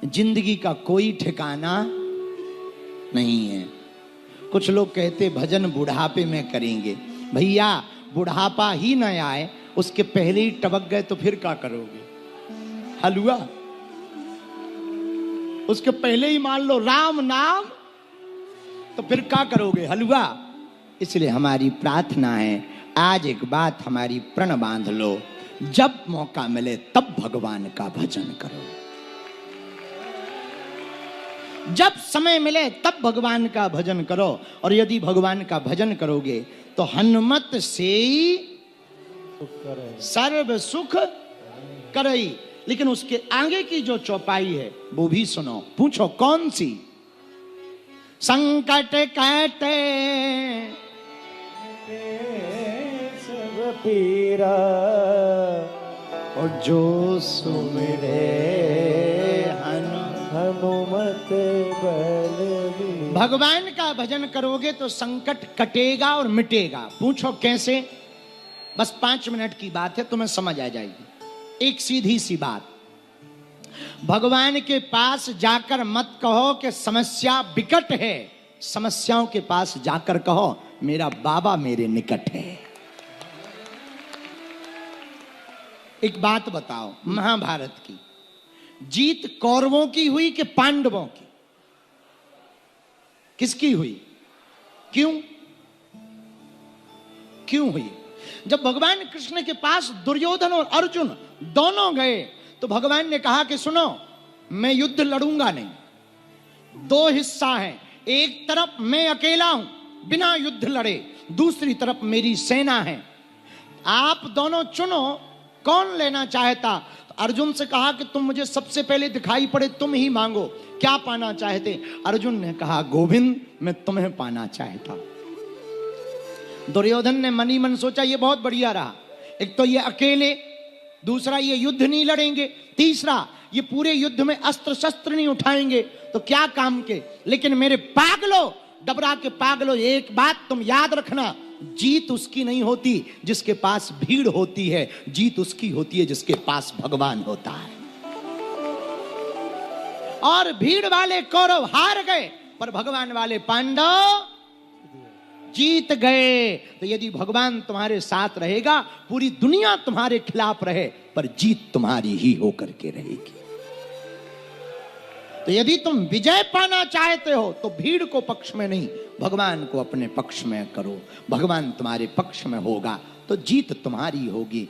जिंदगी का कोई ठिकाना नहीं है। कुछ लोग कहते भजन बुढ़ापे में करेंगे। भैया बुढ़ापा ही न आए उसके पहले ही टपक गए तो फिर क्या करोगे? हलवा उसके पहले ही मान लो राम नाम तो फिर क्या करोगे? हलवा। इसलिए हमारी प्रार्थना है, आज एक बात हमारी प्रण बांध लो, जब मौका मिले तब भगवान का भजन करो, जब समय मिले तब भगवान का भजन करो। और यदि भगवान का भजन करोगे तो हनुमत से सर्व सुख करई। लेकिन उसके आगे की जो चौपाई है वो भी सुनो। पूछो कौन सी? संकट काटे सब पीरा और जो सुमिरे हनुमत बल। भगवान का भजन करोगे तो संकट कटेगा और मिटेगा। पूछो कैसे? बस 5 मिनट की बात है, तुम्हें समझ आ जाएगी। एक सीधी सी बात, भगवान के पास जाकर मत कहो कि समस्या विकट है, समस्याओं के पास जाकर कहो मेरा बाबा मेरे निकट है। एक बात बताओ, महाभारत की जीत कौरवों की हुई कि पांडवों की? किसकी हुई? क्यों क्यों हुई? जब भगवान कृष्ण के पास दुर्योधन और अर्जुन दोनों गए तो भगवान ने कहा कि सुनो, मैं युद्ध लड़ूंगा नहीं, 2 हिस्सा हैं, एक तरफ मैं अकेला हूं बिना युद्ध लड़े, दूसरी तरफ मेरी सेना है, आप दोनों चुनो कौन लेना चाहता। अर्जुन से कहा कि तुम मुझे सबसे पहले दिखाई पड़े, तुम ही मांगो, क्या पाना चाहते? अर्जुन ने कहा गोविंद मैं तुम्हें पाना चाहता। दुर्योधन ने मनी मन सोचा ये बहुत बढ़िया रहा, एक तो ये अकेले, दूसरा ये युद्ध नहीं लड़ेंगे, तीसरा ये पूरे युद्ध में अस्त्र शस्त्र नहीं उठाएंगे, तो क्या काम के। लेकिन मेरे पागलो, डबरा के पागलो, एक बात तुम याद रखना, जीत उसकी नहीं होती जिसके पास भीड़ होती है, जीत उसकी होती है जिसके पास भगवान होता है। और भीड़ वाले कौरव हार गए पर भगवान वाले पांडव जीत गए। तो यदि भगवान तुम्हारे साथ रहेगा, पूरी दुनिया तुम्हारे खिलाफ रहे पर जीत तुम्हारी ही होकर के रहेगी। तो यदि तुम विजय पाना चाहते हो तो भीड़ को पक्ष में नहीं, भगवान को अपने पक्ष में करो। भगवान तुम्हारे पक्ष में होगा तो जीत तुम्हारी होगी।